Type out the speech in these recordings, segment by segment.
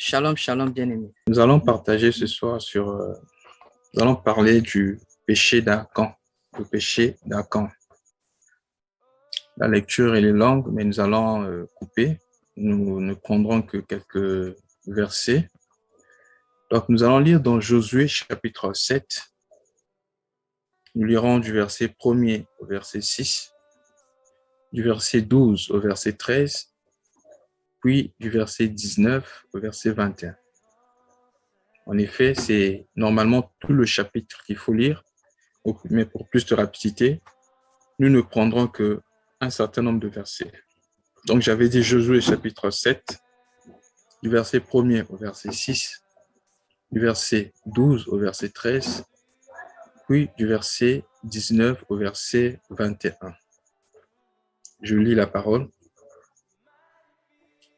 Shalom, shalom, bien-aimé. Nous allons partager ce soir nous allons parler du péché d'Akan, le péché d'Akan. La lecture elle est longue, mais nous allons couper. Nous ne prendrons que quelques versets. Donc, nous allons lire dans Josué chapitre 7. Nous lirons du verset 1er au verset 6, du verset 12 au verset 13, puis du verset 19 au verset 21. En effet, c'est normalement tout le chapitre qu'il faut lire, mais pour plus de rapidité, nous ne prendrons qu'un certain nombre de versets. Donc, j'avais dit Josué chapitre 7, du verset 1er au verset 6, du verset 12 au verset 13, puis du verset 19 au verset 21. Je lis la parole.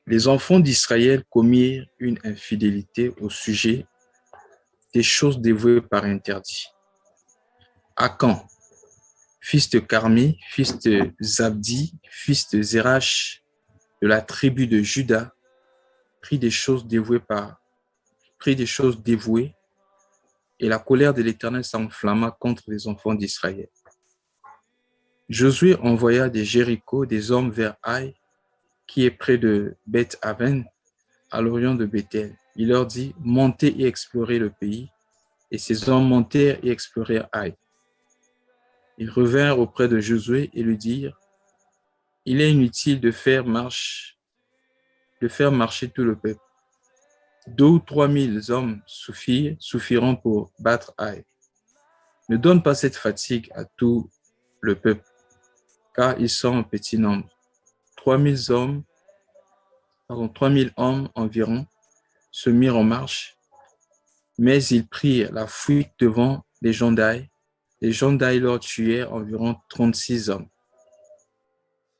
Les enfants d'Israël commirent une infidélité au sujet des choses dévouées par interdit. Akan, fils de Carmi, fils de Zabdi, fils de Zérach, de la tribu de Juda, prit des choses dévouées, et la colère de l'Éternel s'enflamma contre les enfants d'Israël. Josué envoya de Jéricho des hommes vers Haï, qui est près de Beth-Aven, à l'orient de Bethel. Il leur dit, montez et explorez le pays. Et ces hommes montèrent et explorèrent Haï. Ils revinrent auprès de Josué et lui dirent, il est inutile de faire marcher tout le peuple. 2 ou 3 000 hommes suffiront pour battre Haï. Ne donne pas cette fatigue à tout le peuple, car ils sont en petit nombre. 3 000 hommes environ se mirent en marche, mais ils prirent la fuite devant les gens d'Haï. Les gens d'Haï leur tuèrent environ 36 hommes.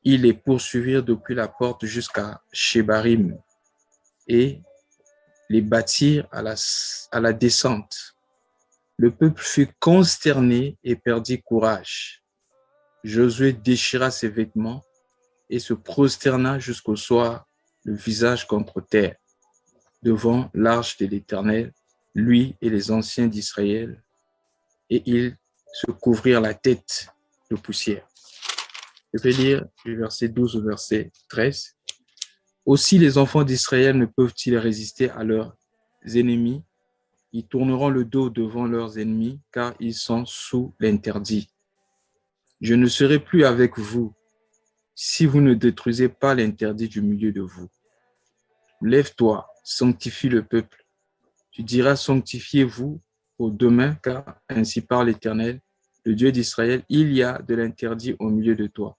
Ils les poursuivirent depuis la porte jusqu'à Shebarim et les battirent à la descente. Le peuple fut consterné et perdit courage. Josué déchira ses vêtements et se prosterna jusqu'au soir, le visage contre terre, devant l'arche de l'Éternel, lui et les anciens d'Israël, et ils se couvrirent la tête de poussière. Je vais lire du verset 12 au verset 13. Aussi les enfants d'Israël ne peuvent-ils résister à leurs ennemis. Ils tourneront le dos devant leurs ennemis, car ils sont sous l'interdit. Je ne serai plus avec vous si vous ne détruisez pas l'interdit du milieu de vous. Lève-toi, sanctifie le peuple. Tu diras, sanctifiez-vous au demain, car ainsi parle l'Éternel, le Dieu d'Israël, il y a de l'interdit au milieu de toi.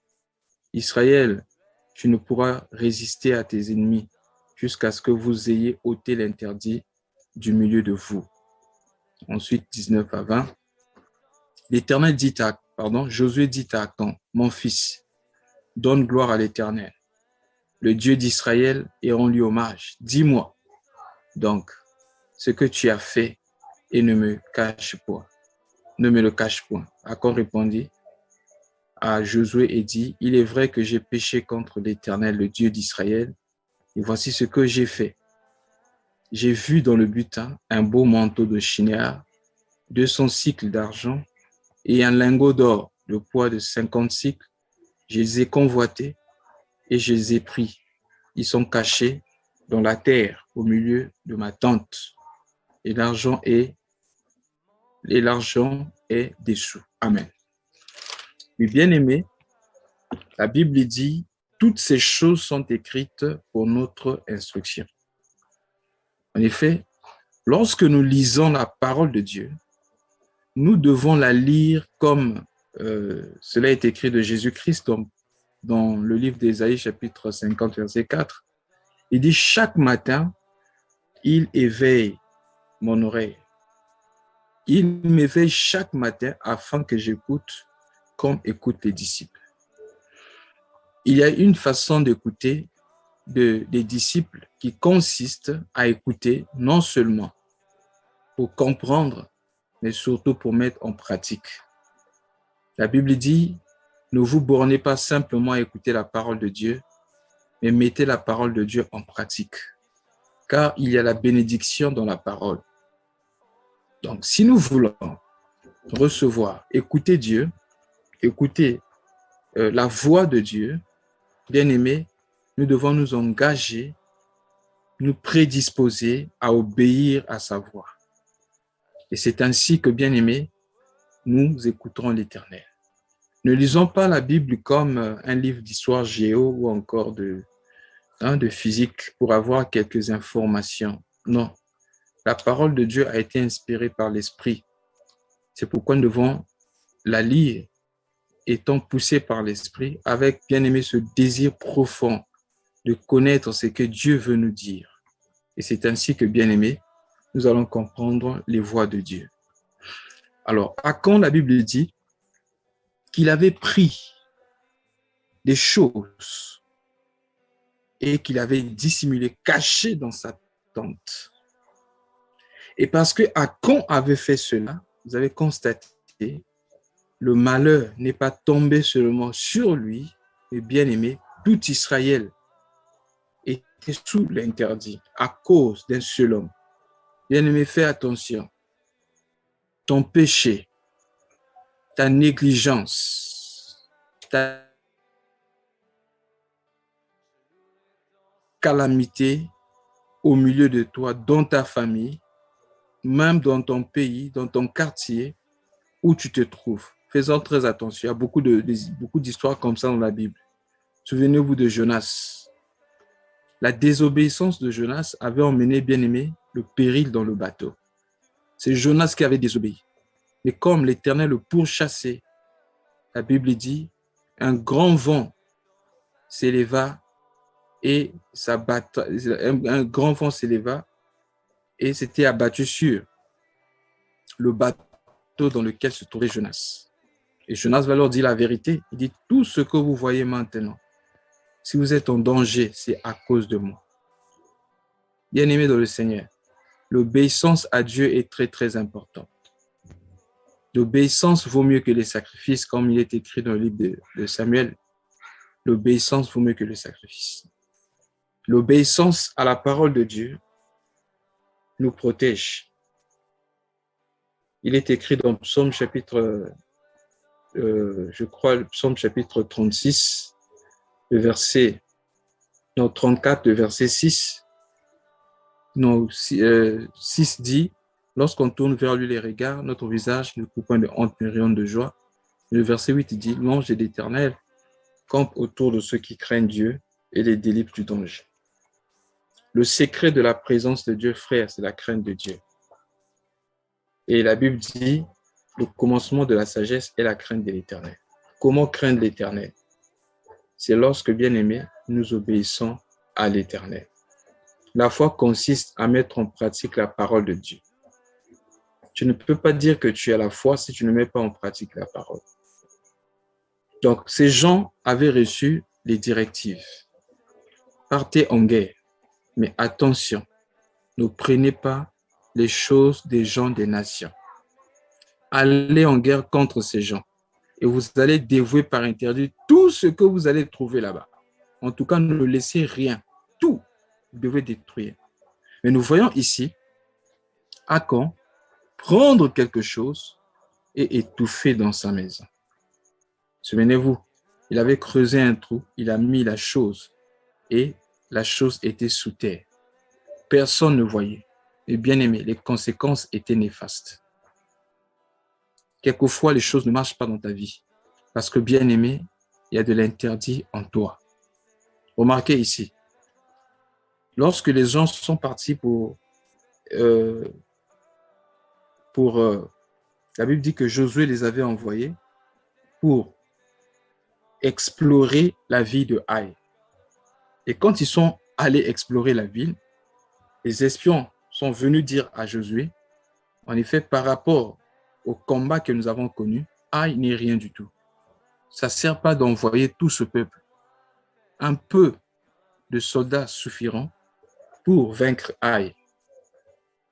Israël, tu ne pourras résister à tes ennemis jusqu'à ce que vous ayez ôté l'interdit du milieu de vous. Ensuite, 19 à 20. Josué dit à Akan, mon fils, donne gloire à l'Éternel, le Dieu d'Israël, et rends-lui hommage. Dis-moi donc ce que tu as fait et ne me le cache point. Akan répondit à Josué et dit, il est vrai que j'ai péché contre l'Éternel, le Dieu d'Israël, et voici ce que j'ai fait. J'ai vu dans le butin un beau manteau de chinéar, 200 cycles d'argent et un lingot d'or de poids de 50 cycles. Je les ai convoités et je les ai pris. Ils sont cachés dans la terre au milieu de ma tente. Et l'argent est dessous. Amen. Mais bien aimé, la Bible dit, toutes ces choses sont écrites pour notre instruction. En effet, lorsque nous lisons la parole de Dieu, nous devons la lire comme cela est écrit de Jésus-Christ dans le livre d'Ésaïe, chapitre 50, verset 4. Il dit, chaque matin, il éveille mon oreille. Il m'éveille chaque matin afin que j'écoute comme écoutent les disciples. Il y a une façon d'écouter des disciples qui consiste à écouter non seulement pour comprendre, mais surtout pour mettre en pratique. La Bible dit, ne vous bornez pas simplement à écouter la parole de Dieu, mais mettez la parole de Dieu en pratique. car il y a la bénédiction dans la parole. Donc, si nous voulons recevoir, écouter Dieu, écouter la voix de Dieu, bien-aimés, nous devons nous engager, nous prédisposer à obéir à sa voix. Et c'est ainsi que, bien-aimés, nous écouterons l'Éternel. Ne lisons pas la Bible comme un livre d'histoire géo ou encore de physique pour avoir quelques informations. Non, la parole de Dieu a été inspirée par l'Esprit. C'est pourquoi nous devons la lire, étant poussés par l'Esprit, avec, bien-aimé, ce désir profond de connaître ce que Dieu veut nous dire. Et c'est ainsi que, bien-aimé, nous allons comprendre les voies de Dieu. Alors, Achan, la Bible dit qu'il avait pris des choses et qu'il avait dissimulé, caché dans sa tente. Et parce que Achan avait fait cela, vous avez constaté, le malheur n'est pas tombé seulement sur lui, mais bien aimé, tout Israël était sous l'interdit à cause d'un seul homme. Bien aimé, fais attention. Ton péché, ta négligence, ta calamité au milieu de toi, dans ta famille, même dans ton pays, dans ton quartier où tu te trouves. Faisons très attention. Il y a beaucoup d'histoires comme ça dans la Bible. Souvenez-vous de Jonas. La désobéissance de Jonas avait emmené, bien-aimé, le péril dans le bateau. C'est Jonas qui avait désobéi. Mais comme l'Éternel le pourchassait, la Bible dit, un grand vent s'éleva et un grand vent s'éleva et s'était abattu sur le bateau dans lequel se trouvait Jonas. Et Jonas va leur dire la vérité. Il dit, tout ce que vous voyez maintenant, si vous êtes en danger, c'est à cause de moi. Bien-aimés dans le Seigneur, l'obéissance à Dieu est très, très importante. L'obéissance vaut mieux que les sacrifices, comme il est écrit dans le livre de Samuel. L'obéissance vaut mieux que le sacrifice. L'obéissance à la parole de Dieu nous protège. Il est écrit dans Psaume chapitre, Psaume chapitre 36, le verset 34, le verset 6. 6 dit, lorsqu'on tourne vers lui les regards, notre visage ne couvre point de honte mais rayonne de joie. Le verset 8 dit, l'ange de l'Éternel campe autour de ceux qui craignent Dieu et les délivre du danger. Le secret de la présence de Dieu, frère, c'est la crainte de Dieu. Et la Bible dit, le commencement de la sagesse est la crainte de l'Éternel. Comment craindre l'Éternel? C'est lorsque, bien-aimés, nous obéissons à l'Éternel. La foi consiste à mettre en pratique la parole de Dieu. Tu ne peux pas dire que tu as la foi si tu ne mets pas en pratique la parole. Donc, ces gens avaient reçu les directives. Partez en guerre, mais attention, ne prenez pas les choses des gens des nations. Allez en guerre contre ces gens et vous allez dévouer par interdit tout ce que vous allez trouver là-bas. En tout cas, ne laissez rien. Tout, vous devez détruire. Mais nous voyons ici Achan prendre quelque chose et étouffer dans sa maison. Souvenez-vous, il avait creusé un trou, il a mis la chose et la chose était sous terre. Personne ne voyait. Et bien aimé, les conséquences étaient néfastes. Quelquefois, les choses ne marchent pas dans ta vie parce que bien aimé, il y a de l'interdit en toi. Remarquez ici, lorsque les gens sont partis la Bible dit que Josué les avait envoyés pour explorer la ville de Haï. Et quand ils sont allés explorer la ville, les espions sont venus dire à Josué, en effet, par rapport au combat que nous avons connu, Haï n'est rien du tout. Ça ne sert pas d'envoyer tout ce peuple. Un peu de soldats suffiront pour vaincre Haï.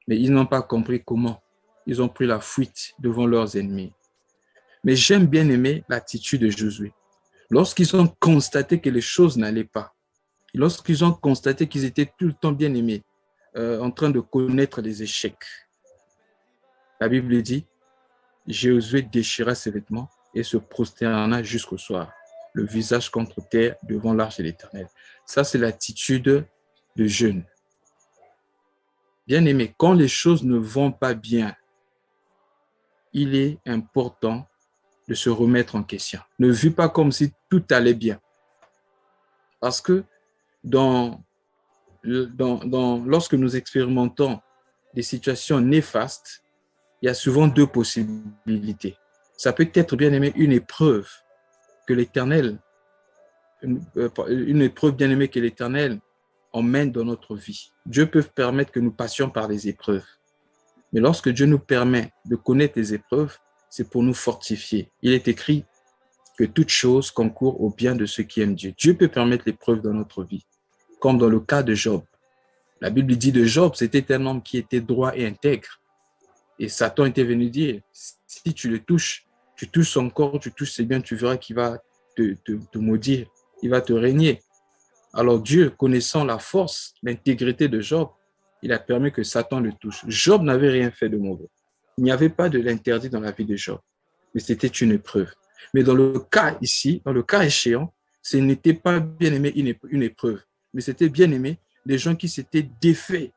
Mais ils n'ont pas compris comment. Ils ont pris la fuite devant leurs ennemis. Mais j'aime bien aimer l'attitude de Josué. Lorsqu'ils ont constaté que les choses n'allaient pas, lorsqu'ils ont constaté qu'ils étaient tout le temps bien aimés, en train de connaître les échecs. La Bible dit, Josué déchira ses vêtements et se prosterna jusqu'au soir, le visage contre terre devant l'arche de l'Éternel. Ça, c'est l'attitude de jeûne. Bien-aimé, quand les choses ne vont pas bien, il est important de se remettre en question. Ne vis pas comme si tout allait bien. Parce que lorsque nous expérimentons des situations néfastes, il y a souvent deux possibilités. Ça peut être, bien aimé, une épreuve que l'Éternel, une épreuve bien aimée que l'Éternel emmène dans notre vie. Dieu peut permettre que nous passions par les épreuves. Mais lorsque Dieu nous permet de connaître les épreuves, c'est pour nous fortifier. Il est écrit que toute chose concourt au bien de ceux qui aiment Dieu. Dieu peut permettre l'épreuve dans notre vie, comme dans le cas de Job. La Bible dit de Job, c'était un homme qui était droit et intègre. Et Satan était venu dire, si tu le touches, tu touches son corps, tu touches ses biens, tu verras qu'il va te maudire, il va te régner. Alors Dieu, connaissant la force, l'intégrité de Job, il a permis que Satan le touche. Job n'avait rien fait de mauvais. Il n'y avait pas de l'interdit dans la vie de Job, mais c'était une épreuve. Mais dans le cas ici, dans le cas échéant, ce n'était pas bien aimé une épreuve, mais c'était bien aimé des gens qui s'étaient défaits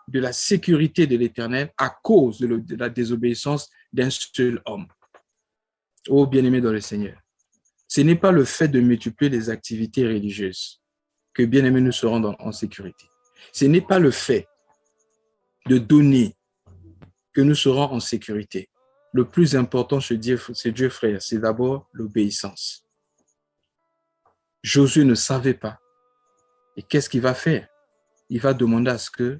de la sécurité de l'Éternel à cause de la désobéissance d'un seul homme. Oh, bien-aimé dans le Seigneur, ce n'est pas le fait de multiplier les activités religieuses que, bien-aimé, nous serons en sécurité. Ce n'est pas le fait de donner que nous serons en sécurité. Le plus important chez Dieu, c'est Dieu, frère, c'est d'abord l'obéissance. Josué ne savait pas. Et qu'est-ce qu'il va faire? Il va demander à ce que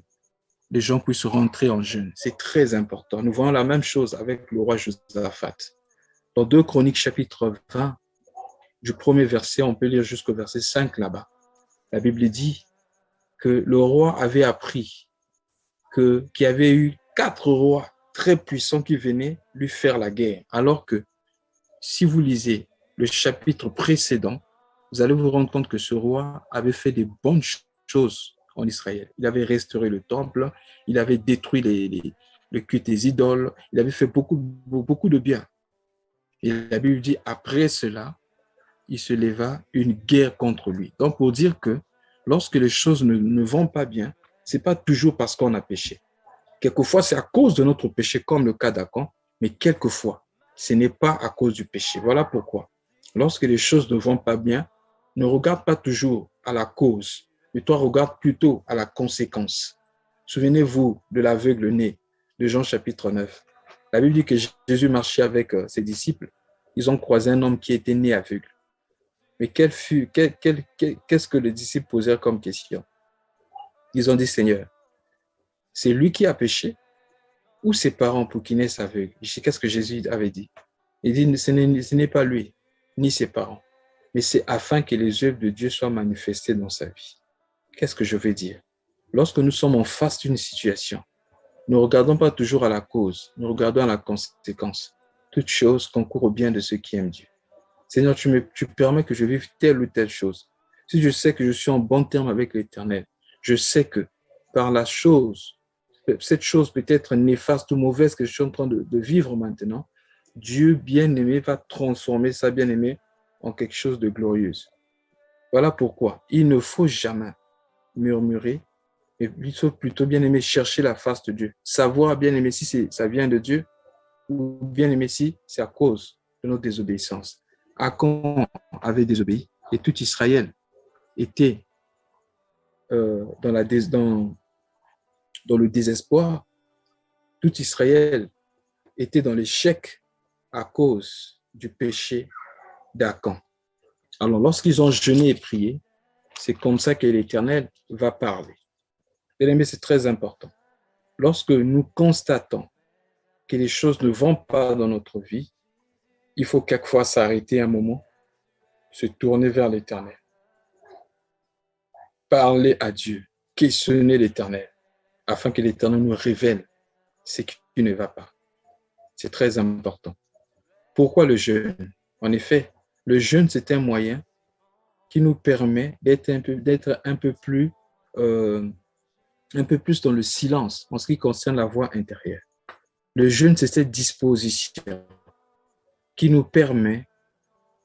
les gens puissent rentrer en jeûne. C'est très important. Nous voyons la même chose avec le roi Josaphat. Dans 2 Chroniques, chapitre 20, du premier verset, on peut lire jusqu'au verset 5 là-bas. La Bible dit que le roi avait appris qu'il y avait eu 4 rois très puissants qui venaient lui faire la guerre. Alors que si vous lisez le chapitre précédent, vous allez vous rendre compte que ce roi avait fait des bonnes choses en Israël. Il avait restauré le temple, il avait détruit le culte des idoles, il avait fait beaucoup de bien. Et la Bible dit, après cela, il se leva une guerre contre lui. Donc, pour dire que lorsque les choses ne vont pas bien, ce n'est pas toujours parce qu'on a péché. Quelquefois, c'est à cause de notre péché, comme le cas d'Akan, mais quelquefois, ce n'est pas à cause du péché. Voilà pourquoi, lorsque les choses ne vont pas bien, ne regarde pas toujours à la cause, mais toi, regarde plutôt à la conséquence. Souvenez-vous de l'aveugle né de Jean chapitre 9. La Bible dit que Jésus marchait avec ses disciples. Ils ont croisé un homme qui était né aveugle. Mais qu'est-ce que les disciples posèrent comme question? Ils ont dit, Seigneur, c'est lui qui a péché ou ses parents pour qu'il naisse aveugle? Qu'est-ce que Jésus avait dit? Il dit, ce n'est pas lui, ni ses parents, mais c'est afin que les œuvres de Dieu soient manifestées dans sa vie. Qu'est-ce que je veux dire? Lorsque nous sommes en face d'une situation, ne regardons pas toujours à la cause, nous regardons à la conséquence. Toute chose concourt au bien de ceux qui aiment Dieu. Seigneur, tu permets que je vive telle ou telle chose. Si je sais que je suis en bon terme avec l'Éternel, je sais que par la chose, cette chose peut être néfaste ou mauvaise que je suis en train de vivre maintenant, Dieu bien-aimé va transformer ça bien-aimé en quelque chose de glorieux. Voilà pourquoi il ne faut jamais murmurer, mais il faut plutôt bien-aimé chercher la face de Dieu. Savoir bien-aimé si ça vient de Dieu ou bien-aimé si c'est à cause de notre désobéissance. Akan avait désobéi et tout Israël était dans le désespoir. Tout Israël était dans l'échec à cause du péché d'Akan. Alors, lorsqu'ils ont jeûné et prié, c'est comme ça que l'Éternel va parler. Bien-aimé, c'est très important. Lorsque nous constatons que les choses ne vont pas dans notre vie, il faut quelquefois s'arrêter un moment, se tourner vers l'Éternel, parler à Dieu, questionner l'Éternel, afin que l'Éternel nous révèle ce qui ne va pas. C'est très important. Pourquoi le jeûne? En effet, le jeûne, c'est un moyen qui nous permet d'être un peu plus un peu plus dans le silence en ce qui concerne la voix intérieure. Le jeûne, c'est cette disposition qui nous permet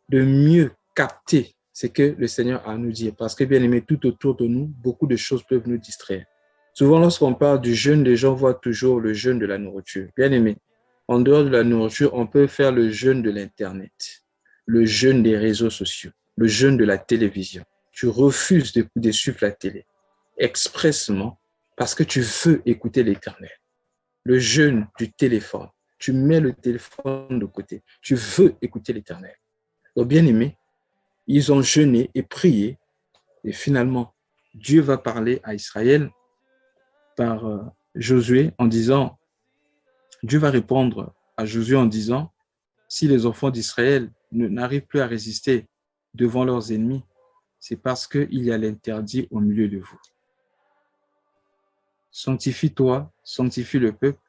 de mieux capter ce que le Seigneur a à nous dire. Parce que, bien aimé, tout autour de nous, beaucoup de choses peuvent nous distraire. Souvent, lorsqu'on parle du jeûne, les gens voient toujours le jeûne de la nourriture. Bien aimé, en dehors de la nourriture, on peut faire le jeûne de l'Internet, le jeûne des réseaux sociaux, le jeûne de la télévision. Tu refuses de suivre la télé expressement parce que tu veux écouter l'Éternel. Le jeûne du téléphone, tu mets le téléphone de côté. Tu veux écouter l'Éternel. Donc, bien aimé, ils ont jeûné et prié. Et finalement, Dieu va parler à Israël par Josué en disant, Dieu va répondre à Josué en disant, si les enfants d'Israël n'arrivent plus à résister devant leurs ennemis, c'est parce qu'il y a l'interdit au milieu de vous. Sanctifie-toi, sanctifie le peuple,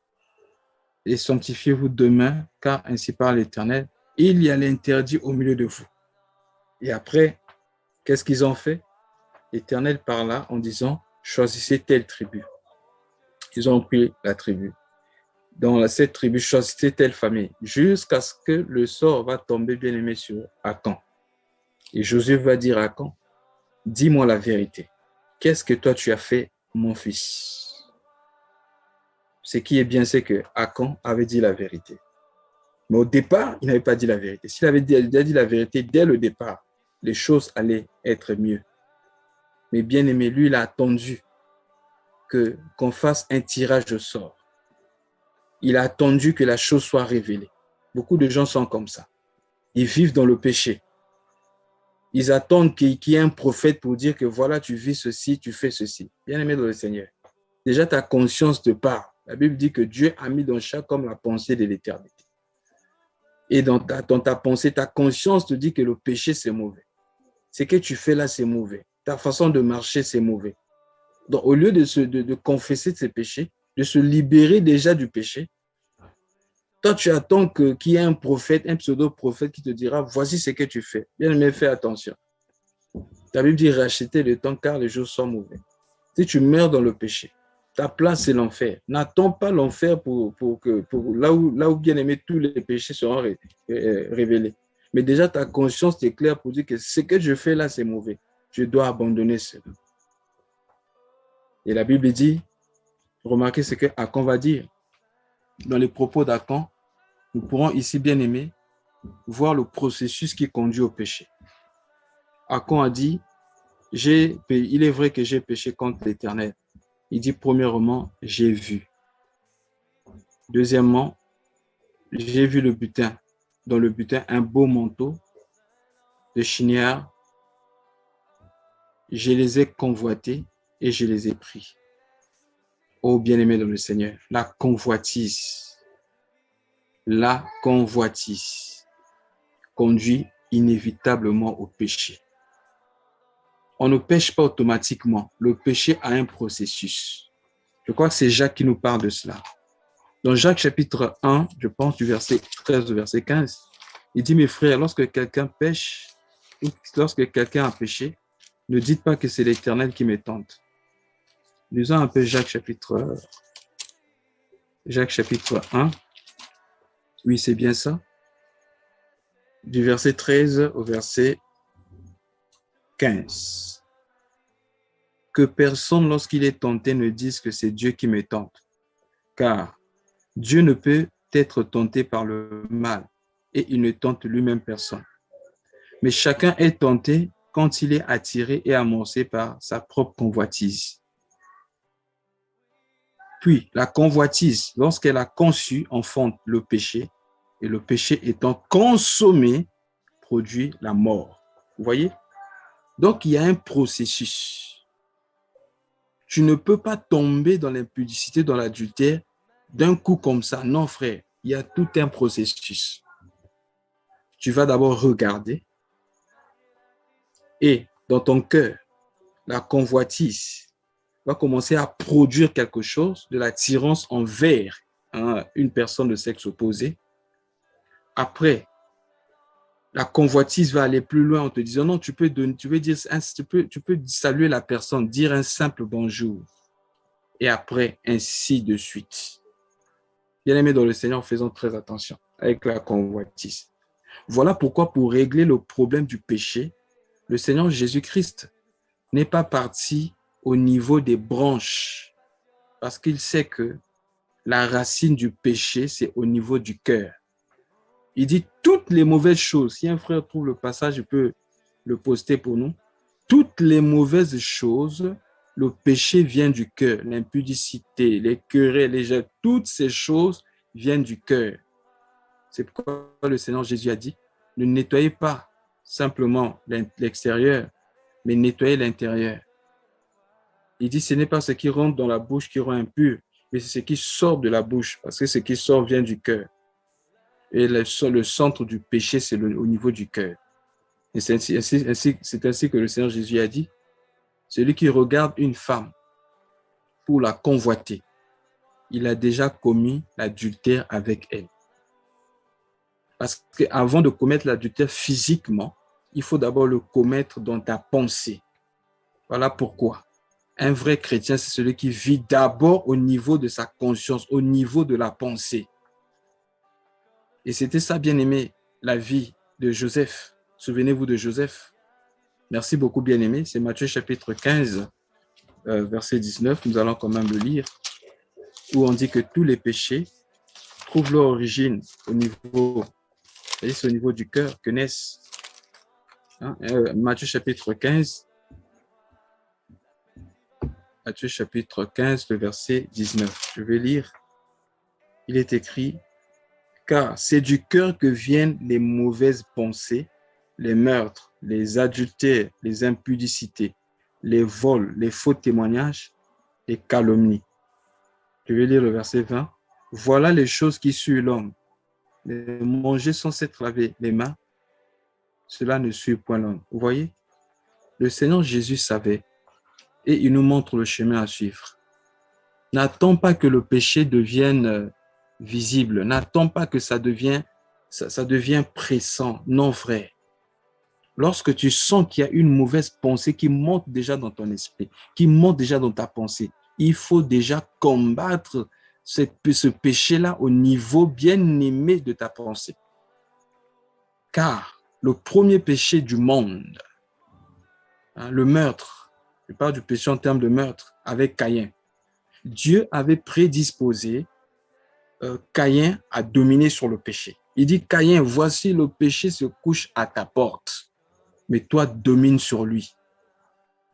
et sanctifiez-vous demain, car ainsi parle l'Éternel, il y a l'interdit au milieu de vous. Et après, qu'est-ce qu'ils ont fait? L'Éternel parla en disant, choisissez telle tribu. Ils ont pris la tribu. Dans cette tribu, choisissez telle famille, jusqu'à ce que le sort va tomber bien aimé sur Akan. Et Josué va dire à Akan, dis-moi la vérité. Qu'est-ce que toi tu as fait, mon fils? Ce qui est bien, c'est que Akan avait dit la vérité. Mais au départ, il n'avait pas dit la vérité. S'il avait dit la vérité dès le départ, les choses allaient être mieux. Mais bien aimé, lui, il a attendu qu'on fasse un tirage au sort. Il a attendu que la chose soit révélée. Beaucoup de gens sont comme ça. Ils vivent dans le péché. Ils attendent qu'il y ait un prophète pour dire que voilà, tu vis ceci, tu fais ceci. Bien aimé dans le Seigneur. Déjà, ta conscience te parle. La Bible dit que Dieu a mis dans chaque homme la pensée de l'éternité. Et dans ta pensée, ta conscience te dit que le péché, c'est mauvais. Ce que tu fais là, c'est mauvais. Ta façon de marcher, c'est mauvais. Donc, au lieu de confesser de ses péchés, de se libérer déjà du péché, toi, tu attends qu'il y ait un prophète, un pseudo-prophète qui te dira, voici ce que tu fais. Bien aimé, fais attention. La Bible dit, rachetez le temps car les jours sont mauvais. Si tu meurs dans le péché, ta place, c'est l'enfer. N'attends pas l'enfer pour là où bien aimé, tous les péchés seront révélés. Mais déjà, ta conscience est claire pour dire que ce que je fais là, c'est mauvais. Je dois abandonner cela. Et la Bible dit, remarquez ce que Akan va dire. Dans les propos d'Akan, nous pourrons ici, bien aimé, voir le processus qui conduit au péché. Akan a dit, il est vrai que j'ai péché contre l'Éternel. Il dit, premièrement, j'ai vu. Deuxièmement, j'ai vu le butin. Dans le butin, un beau manteau de chignard. Je les ai convoités et je les ai pris. Ô bien-aimé dans le Seigneur, la convoitise conduit inévitablement au péché. On ne pêche pas automatiquement. Le péché a un processus. Je crois que c'est Jacques qui nous parle de cela. Dans Jacques chapitre 1, je pense du verset 13 au verset 15, il dit, mes frères, lorsque quelqu'un pêche, ou lorsque quelqu'un a péché, ne dites pas que c'est l'Éternel qui me tente. Lisons un peu Jacques chapitre 1. Oui, c'est bien ça. Du verset 13 au verset 15. Que personne, lorsqu'il est tenté, ne dise que c'est Dieu qui me tente. Car Dieu ne peut être tenté par le mal et il ne tente lui-même personne. Mais chacun est tenté quand il est attiré et amorcé par sa propre convoitise. Puis, la convoitise, lorsqu'elle a conçu, enfante le péché, et le péché étant consommé, produit la mort. Vous voyez? Donc, il y a un processus. Tu ne peux pas tomber dans l'impudicité, dans l'adultère, d'un coup comme ça. Non, frère, il y a tout un processus. Tu vas d'abord regarder et dans ton cœur, la convoitise va commencer à produire quelque chose, de l'attirance envers une personne de sexe opposé. Après, la convoitise va aller plus loin en te disant non, tu peux saluer la personne, dire un simple bonjour. et après, ainsi de suite. Bien-aimés dans le Seigneur, faisons très attention avec la convoitise. Voilà pourquoi pour régler le problème du péché, le Seigneur Jésus-Christ n'est pas parti au niveau des branches parce qu'il sait que la racine du péché, c'est au niveau du cœur. Il dit toutes les mauvaises choses. Si un frère trouve le passage, il peut le poster pour nous. Toutes les mauvaises choses, le péché vient du cœur. L'impudicité, les querelles, les jets, toutes ces choses viennent du cœur. C'est pourquoi le Seigneur Jésus a dit, ne nettoyez pas simplement l'extérieur, mais nettoyez l'intérieur. Il dit, ce n'est pas ce qui rentre dans la bouche qui rend impur, mais c'est ce qui sort de la bouche, parce que ce qui sort vient du cœur. Et le centre du péché, c'est au niveau du cœur. Et c'est ainsi que le Seigneur Jésus a dit, celui qui regarde une femme pour la convoiter, il a déjà commis l'adultère avec elle. Parce qu'avant de commettre l'adultère physiquement, il faut d'abord le commettre dans ta pensée. Voilà pourquoi. Un vrai chrétien, c'est celui qui vit d'abord au niveau de sa conscience, au niveau de la pensée. Et c'était ça, bien-aimé, la vie de Joseph. Souvenez-vous de Joseph. Merci beaucoup, bien-aimé. C'est Matthieu chapitre 15, verset 19. Nous allons quand même le lire, où on dit que tous les péchés trouvent leur origine au niveau, c'est au niveau du cœur que naissent. Matthieu chapitre 15, le verset 19. Je vais lire. Il est écrit, car c'est du cœur que viennent les mauvaises pensées, les meurtres, les adultères, les impudicités, les vols, les faux témoignages, les calomnies. Je vais lire le verset 20. Voilà les choses qui suivent l'homme. Manger sans s'être lavé les mains, cela ne suit point l'homme. Vous voyez, le Seigneur Jésus savait et il nous montre le chemin à suivre. N'attends pas que le péché devienne visible. N'attends pas que ça devienne pressant. Non, frère. Lorsque tu sens qu'il y a une mauvaise pensée qui monte déjà dans ton esprit, qui monte déjà dans ta pensée, il faut déjà combattre ce péché-là au niveau bien aimé de ta pensée. Car le premier péché du monde, le meurtre, je parle du péché en termes de meurtre avec Caïn. Dieu avait prédisposé Caïn à dominer sur le péché. Il dit, Caïn, voici le péché se couche à ta porte, mais toi domine sur lui.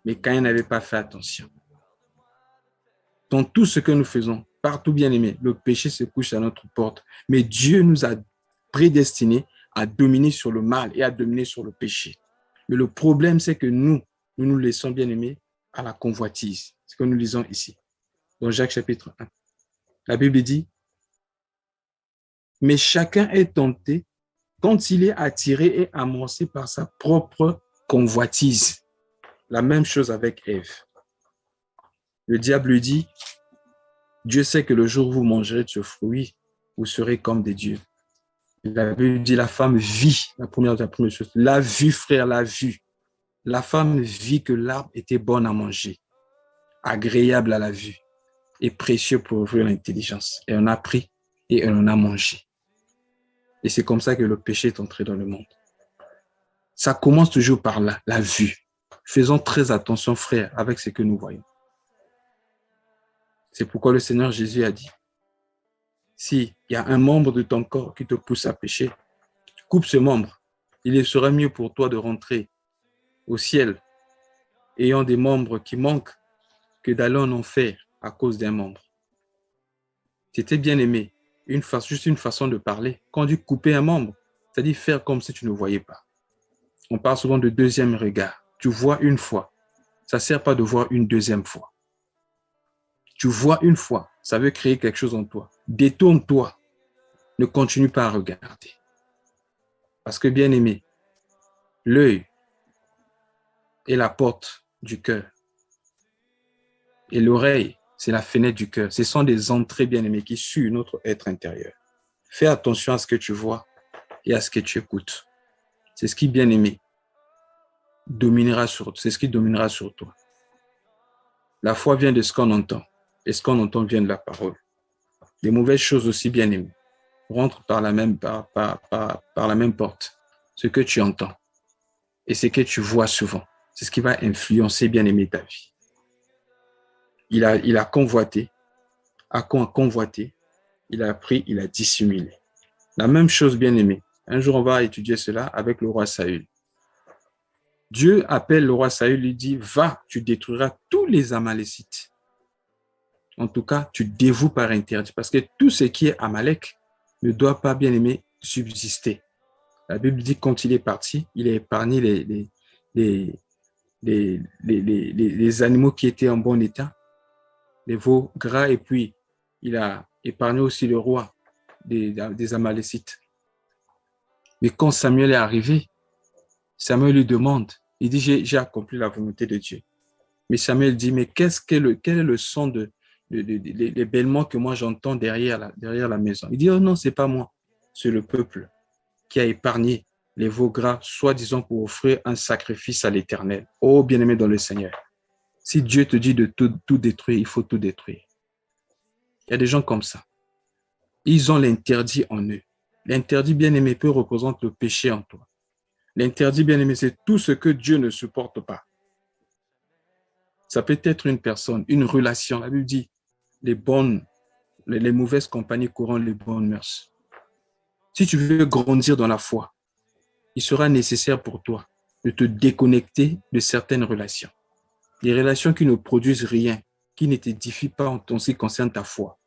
Mais Caïn n'avait pas fait attention. Dans tout ce que nous faisons, partout bien aimé, le péché se couche à notre porte, mais Dieu nous a prédestinés à dominer sur le mal et à dominer sur le péché. Mais le problème, c'est que nous laissons bien aimé à la convoitise. Ce que nous lisons ici, dans Jacques chapitre 1. La Bible dit, mais chacun est tenté quand il est attiré et amorcé par sa propre convoitise. La même chose avec Ève. Le diable lui dit, Dieu sait que le jour où vous mangerez de ce fruit, vous serez comme des dieux. La Bible dit, la femme vit, la première chose, l'a vue, frère, l'a vue. La femme vit que l'arbre était bon à manger, agréable à la vue et précieux pour ouvrir l'intelligence. Et on a pris et on en a mangé. Et c'est comme ça que le péché est entré dans le monde. Ça commence toujours par là, la vue. Faisons très attention, frère, avec ce que nous voyons. C'est pourquoi le Seigneur Jésus a dit, s'il y a un membre de ton corps qui te pousse à pécher, coupe ce membre. Il sera mieux pour toi de rentrer au ciel ayant des membres qui manquent que d'aller en enfer à cause d'un membre. C'était bien aimé. Juste une façon de parler. Quand on dit couper un membre, c'est-à-dire faire comme si tu ne voyais pas. On parle souvent de deuxième regard. Tu vois une fois. Ça ne sert pas de voir une deuxième fois. Tu vois une fois. Ça veut créer quelque chose en toi. Détourne-toi. Ne continue pas à regarder. Parce que bien aimé, l'œil est la porte du cœur. Et l'oreille, c'est la fenêtre du cœur. Ce sont des entrées bien aimées qui suivent notre être intérieur. Fais attention à ce que tu vois et à ce que tu écoutes. C'est ce qui, bien aimé, c'est ce qui dominera sur toi. La foi vient de ce qu'on entend. Et ce qu'on entend vient de la parole. Les mauvaises choses aussi, bien aimées, rentrent par la même porte. Ce que tu entends et ce que tu vois souvent, c'est ce qui va influencer, bien aimé, ta vie. Il a convoité, a convoité, il a pris, il a dissimulé. La même chose, bien aimé. Un jour, on va étudier cela avec le roi Saül. Dieu appelle le roi Saül, lui dit, va, tu détruiras tous les Amalécites. En tout cas, tu dévoues par interdit, parce que tout ce qui est Amalek ne doit pas, bien aimé, subsister. La Bible dit que quand il est parti, il a épargné les animaux qui étaient en bon état, les veaux gras, et puis il a épargné aussi le roi des Amalécites. Mais quand Samuel est arrivé, Samuel lui demande, il dit, j'ai accompli la volonté de Dieu. Mais Samuel dit, mais quel est le son les bêlements que moi j'entends derrière la maison? Il dit, oh non, c'est pas moi, c'est le peuple qui a épargné les veaux gras, soi-disant pour offrir un sacrifice à l'Éternel. Oh, bien-aimé dans le Seigneur, si Dieu te dit de tout détruire, il faut tout détruire. Il y a des gens comme ça. Ils ont l'interdit en eux. L'interdit, bien-aimé, peut représenter le péché en toi. L'interdit, bien-aimé, c'est tout ce que Dieu ne supporte pas. Ça peut être une personne, une relation. La Bible dit, les mauvaises compagnies couronne les bonnes mœurs. Si tu veux grandir dans la foi, il sera nécessaire pour toi de te déconnecter de certaines relations. Des relations qui ne produisent rien, qui ne t'édifient pas en ce qui concerne ta foi.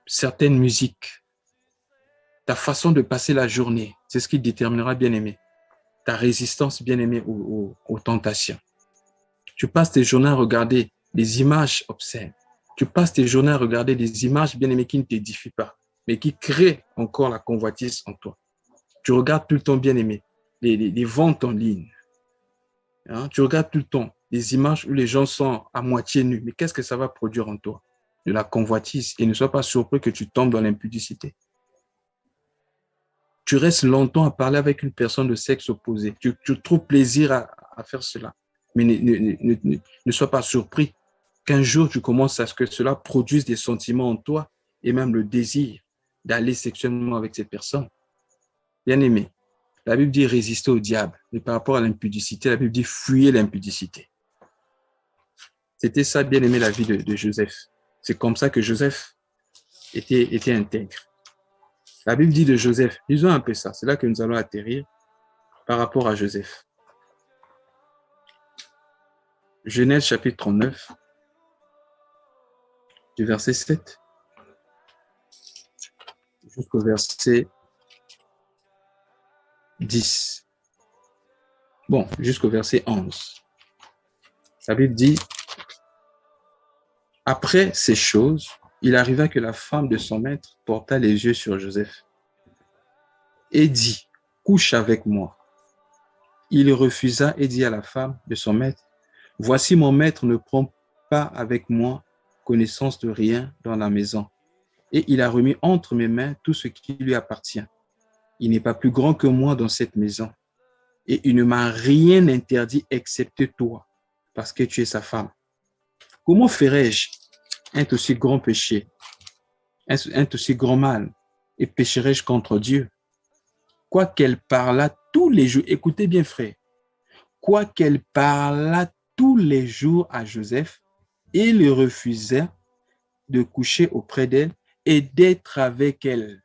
Certaines musiques, ta façon de passer la journée, c'est ce qui déterminera, bien-aimé, ta résistance, bien-aimé, aux tentations. Tu passes tes journées à regarder des images obscènes. Tu passes tes journées à regarder des images, bien-aimé, qui ne t'édifient pas, mais qui créent encore la convoitise en toi. Tu regardes tout le temps, bien-aimé, les ventes en ligne. Hein? Tu regardes tout le temps les images où les gens sont à moitié nus. Mais qu'est-ce que ça va produire en toi? De la convoitise. Et ne sois pas surpris que tu tombes dans l'impudicité. Tu restes longtemps à parler avec une personne de sexe opposé. Tu trouves plaisir à faire cela. Mais ne sois pas surpris qu'un jour tu commences à ce que cela produise des sentiments en toi et même le désir d'aller sexuellement avec cette personne. Bien aimé, la Bible dit résister au diable. Mais par rapport à l'impudicité, la Bible dit fuyez l'impudicité. C'était ça, bien aimé, la vie de Joseph. C'est comme ça que Joseph était intègre. La Bible dit de Joseph, lisons un peu ça, c'est là que nous allons atterrir par rapport à Joseph. Genèse chapitre 39, du verset 7 jusqu'au verset 10. Bon, jusqu'au verset 11. La Bible dit, après ces choses, il arriva que la femme de son maître porta les yeux sur Joseph et dit, couche avec moi. Il refusa et dit à la femme de son maître, voici mon maître ne prend pas avec moi connaissance de rien dans la maison. Et il a remis entre mes mains tout ce qui lui appartient. Il n'est pas plus grand que moi dans cette maison. Et il ne m'a rien interdit excepté toi, parce que tu es sa femme. Comment ferais-je un aussi grand péché, un aussi grand mal, et pécherais-je contre Dieu? Quoiqu'elle parlât tous les jours, écoutez bien frère, quoiqu'elle parlât tous les jours à Joseph, il refusait de coucher auprès d'elle et d'être avec elle.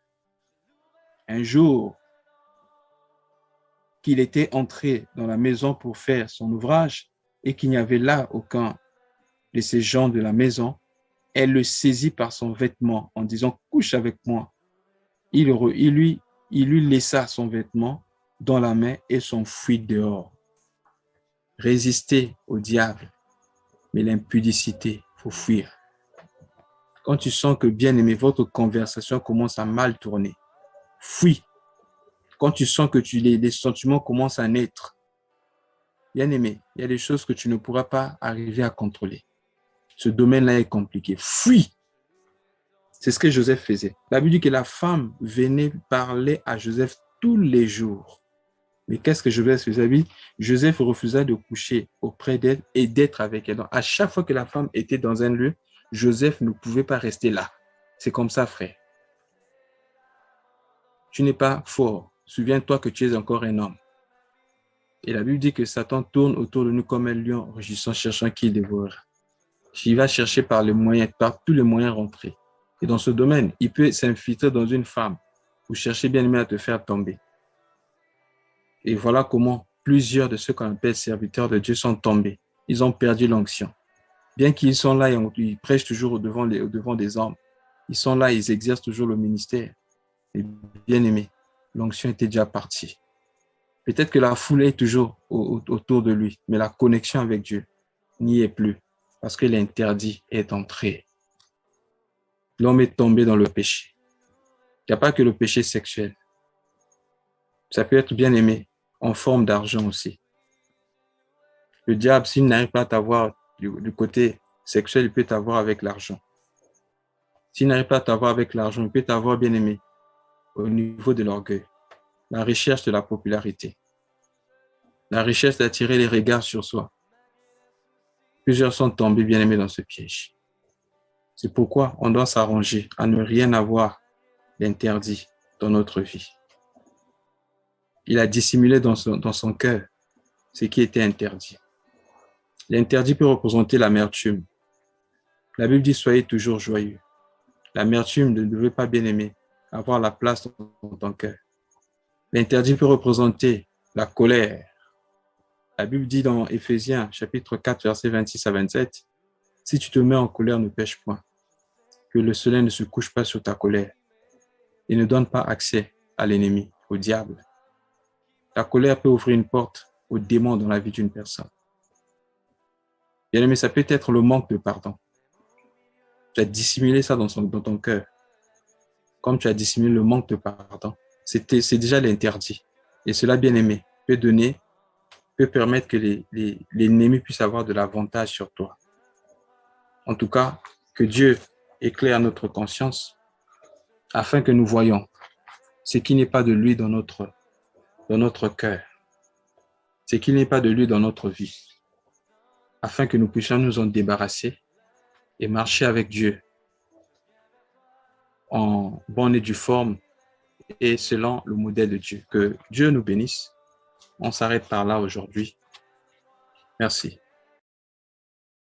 Un jour qu'il était entré dans la maison pour faire son ouvrage et qu'il n'y avait là aucun de ces gens de la maison, elle le saisit par son vêtement en disant « couche avec moi ». Il lui laissa son vêtement dans la main et s'enfuit dehors. Résister au diable, mais l'impudicité, il faut fuir. Quand tu sens que, bien aimé, votre conversation commence à mal tourner, fuis. Quand tu sens que les sentiments commencent à naître, bien aimé, il y a des choses que tu ne pourras pas arriver à contrôler. Ce domaine-là est compliqué. Fuis. C'est ce que Joseph faisait. La Bible dit que la femme venait parler à Joseph tous les jours. Mais qu'est-ce que Joseph faisait? Joseph refusa de coucher auprès d'elle et d'être avec elle. Donc, à chaque fois que la femme était dans un lieu, Joseph ne pouvait pas rester là. C'est comme ça, frère. Tu n'es pas fort. Souviens-toi que tu es encore un homme. Et la Bible dit que Satan tourne autour de nous comme un lion rugissant, cherchant qui il dévorera. Il va chercher par tous les moyens rentrer. Et dans ce domaine, il peut s'infiltrer dans une femme pour chercher bien aimé à te faire tomber. Et voilà comment plusieurs de ceux qu'on appelle serviteurs de Dieu sont tombés. Ils ont perdu l'onction. Bien qu'ils sont là, ils prêchent toujours au devant des hommes. Ils sont là, ils exercent toujours le ministère. Et bien aimé, l'onction était déjà partie. Peut-être que la foule est toujours autour de lui, mais la connexion avec Dieu n'y est plus parce que l'interdit est entré. L'homme est tombé dans le péché. Il n'y a pas que le péché sexuel. Ça peut être bien aimé en forme d'argent aussi. Le diable, s'il n'arrive pas à t'avoir du côté sexuel, il peut t'avoir avec l'argent. S'il n'arrive pas à t'avoir avec l'argent, il peut t'avoir bien aimé au niveau de l'orgueil, la recherche de la popularité, la recherche d'attirer les regards sur soi. Plusieurs sont tombés bien aimés dans ce piège. C'est pourquoi on doit s'arranger à ne rien avoir d'interdit dans notre vie. Il a dissimulé dans son cœur ce qui était interdit. L'interdit peut représenter l'amertume. La Bible dit « Soyez toujours joyeux ». L'amertume ne devait pas, bien aimé, avoir la place dans ton cœur. L'interdit peut représenter la colère. La Bible dit dans Éphésiens, chapitre 4, versets 26 à 27, « Si tu te mets en colère, ne pêche point, que le soleil ne se couche pas sur ta colère et ne donne pas accès à l'ennemi, au diable. » La colère peut ouvrir une porte au démon dans la vie d'une personne. Bien aimé, ça peut être le manque de pardon. Tu as dissimulé ça dans ton cœur. Comme tu as dissimulé le manque de pardon, c'est déjà l'interdit. Et cela, bien aimé, peut permettre que l'ennemi puisse avoir de l'avantage sur toi. En tout cas, que Dieu éclaire notre conscience afin que nous voyions ce qui n'est pas de lui dans notre cœur, ce qui n'est pas de lui dans notre vie, afin que nous puissions nous en débarrasser et marcher avec Dieu en bonne et due forme et selon le modèle de Dieu. Que Dieu nous bénisse. On s'arrête par là aujourd'hui. Merci.